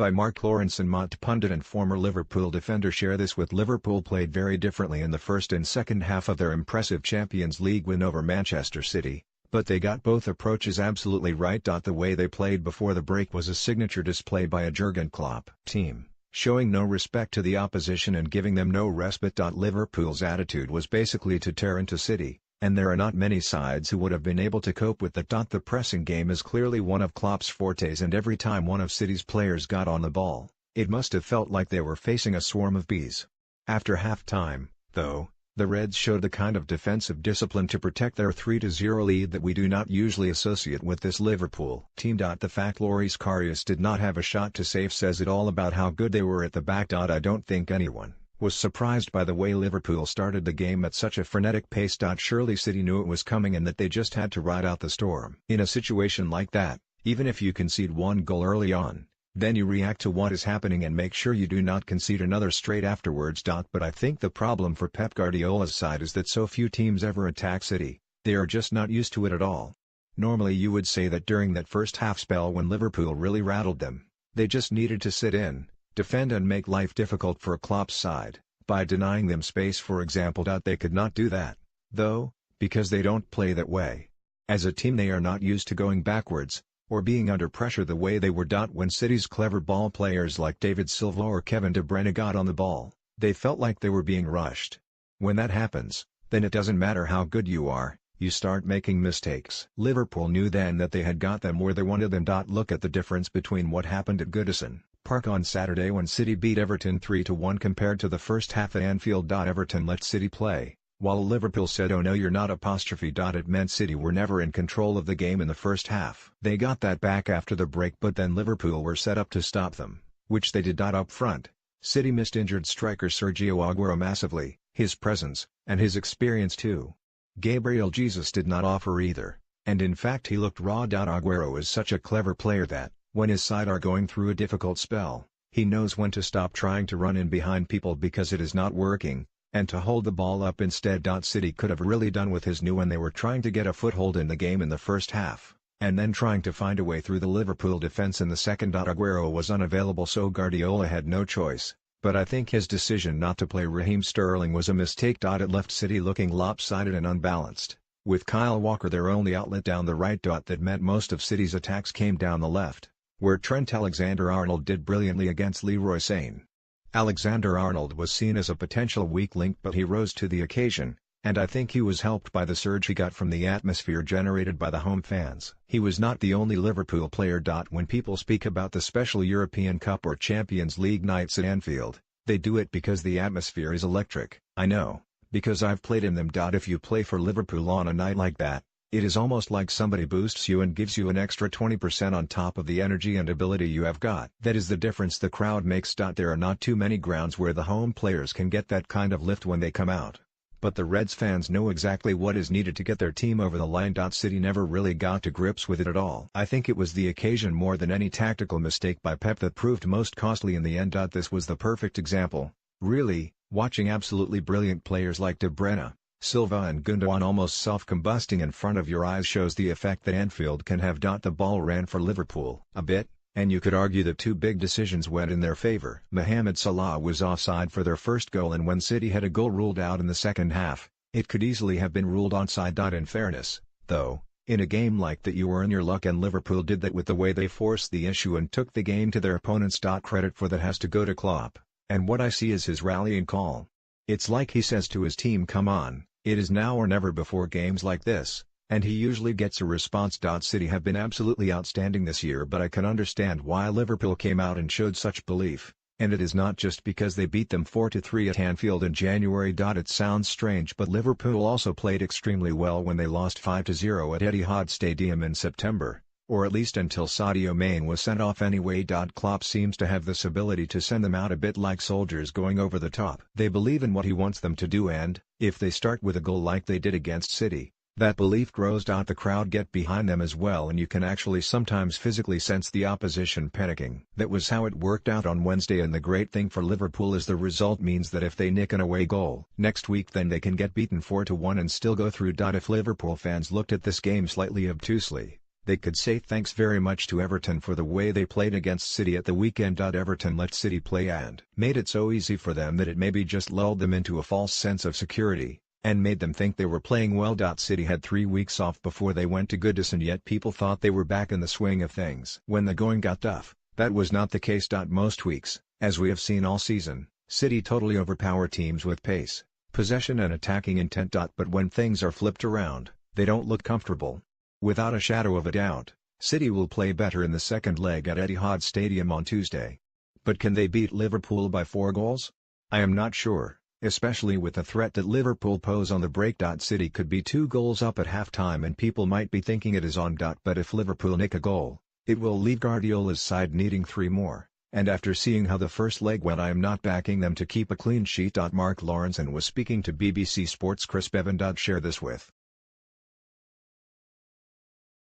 by Mark Lawrence and Mott pundit and former Liverpool defender share this with Liverpool played very differently in the first and second half of their impressive Champions League win over Manchester City, but they got both approaches absolutely right. The way they played before the break was a signature display by a Jurgen Klopp team, showing no respect to the opposition and giving them no respite. Liverpool's attitude was basically to tear into City, and there are not many sides who would have been able to cope with that. The pressing game is clearly one of Klopp's fortes, and every time one of City's players got on the ball, it must have felt like they were facing a swarm of bees. After half-time, though, the Reds showed the kind of defensive discipline to protect their 3-0 lead that we do not usually associate with this Liverpool team. The fact Loris Karius did not have a shot to save says it all about how good they were at the back. I don't think anyone was surprised by the way Liverpool started the game at such a frenetic pace. Surely City knew it was coming and that they just had to ride out the storm. In a situation like that, even if you concede one goal early on, then you react to what is happening and make sure you do not concede another straight afterwards. But I think the problem for Pep Guardiola's side is that so few teams ever attack City, they are just not used to it at all. Normally you would say that during that first half spell when Liverpool really rattled them, they just needed to sit in, defend and make life difficult for Klopp's side, by denying them space for example. They could not do that, though, because they don't play that way. As a team they are not used to going backwards, or being under pressure the way they were. When City's clever ball players like David Silva or Kevin De Bruyne got on the ball, they felt like they were being rushed. When that happens, then it doesn't matter how good you are, you start making mistakes. Liverpool knew then that they had got them where they wanted them. Look at the difference between what happened at Goodison Park on Saturday when City beat Everton 3-1 compared to the first half at Anfield. Everton let City play, while Liverpool said "oh no you're not." It meant City were never in control of the game in the first half. They got that back after the break, but then Liverpool were set up to stop them, which they did. Up front, City missed injured striker Sergio Aguero massively, his presence, and his experience too. Gabriel Jesus did not offer either, and in fact he looked raw. Aguero is such a clever player that, when his side are going through a difficult spell, he knows when to stop trying to run in behind people because it is not working, and to hold the ball up instead. City could have really done with his new when they were trying to get a foothold in the game in the first half, and then trying to find a way through the Liverpool defense in the second. Aguero was unavailable so Guardiola had no choice, but I think his decision not to play Raheem Sterling was a mistake. It left City looking lopsided and unbalanced, with Kyle Walker their only outlet down the right. That meant most of City's attacks came down the left, where Trent Alexander-Arnold did brilliantly against Leroy Sane. Alexander-Arnold was seen as a potential weak link, but he rose to the occasion, and I think he was helped by the surge he got from the atmosphere generated by the home fans. He was not the only Liverpool player. When people speak about the special European Cup or Champions League nights at Anfield, they do it because the atmosphere is electric. I know, because I've played in them. If you play for Liverpool on a night like that, it is almost like somebody boosts you and gives you an extra 20% on top of the energy and ability you have got. That is the difference the crowd makes. There are not too many grounds where the home players can get that kind of lift when they come out, but the Reds fans know exactly what is needed to get their team over the line. City never really got to grips with it at all. I think it was the occasion more than any tactical mistake by Pep that proved most costly in the end. This was the perfect example, really, watching absolutely brilliant players like De Bruyne, Silva and Gundogan almost self-combusting in front of your eyes shows the effect that Anfield can have. The ball ran for Liverpool a bit, and you could argue that two big decisions went in their favour. Mohamed Salah was offside for their first goal, and when City had a goal ruled out in the second half, it could easily have been ruled onside. In fairness, though, in a game like that you earn your luck, and Liverpool did that with the way they forced the issue and took the game to their opponents. Credit for that has to go to Klopp, and what I see is his rallying call. It's like he says to his team, come on, it is now or never before games like this, and he usually gets a response. City have been absolutely outstanding this year, but I can understand why Liverpool came out and showed such belief, and it is not just because they beat them 4-3 at Anfield in January. It sounds strange, but Liverpool also played extremely well when they lost 5-0 at Etihad Stadium in September, or at least until Sadio Mane was sent off anyway. Klopp seems to have this ability to send them out a bit like soldiers going over the top. They believe in what he wants them to do, and, if they start with a goal like they did against City, that belief grows. The crowd get behind them as well, and you can actually sometimes physically sense the opposition panicking. That was how it worked out on Wednesday, and the great thing for Liverpool is the result means that if they nick an away goal next week, then they can get beaten 4-1 and still go through. If Liverpool fans looked at this game slightly obtusely, They could say thanks very much to Everton for the way they played against City at the weekend. Everton let City play and made it so easy for them that it maybe just lulled them into a false sense of security, and made them think they were playing well. City had 3 weeks off before they went to Goodison, yet people thought they were back in the swing of things. When the going got tough, that was not the case. Most weeks, as we have seen all season, City totally overpower teams with pace, possession and attacking intent. But when things are flipped around, they don't look comfortable. Without a shadow of a doubt, City will play better in the second leg at Etihad Stadium on Tuesday. But can they beat Liverpool by 4 goals? I am not sure, especially with the threat that Liverpool pose on the break. City could be 2 goals up at halftime and people might be thinking it is on. But if Liverpool nick a goal, it will leave Guardiola's side needing 3 more, and after seeing how the first leg went, I am not backing them to keep a clean sheet. Mark Lawrenson was speaking to BBC Sports' Chris Bevan. Share this with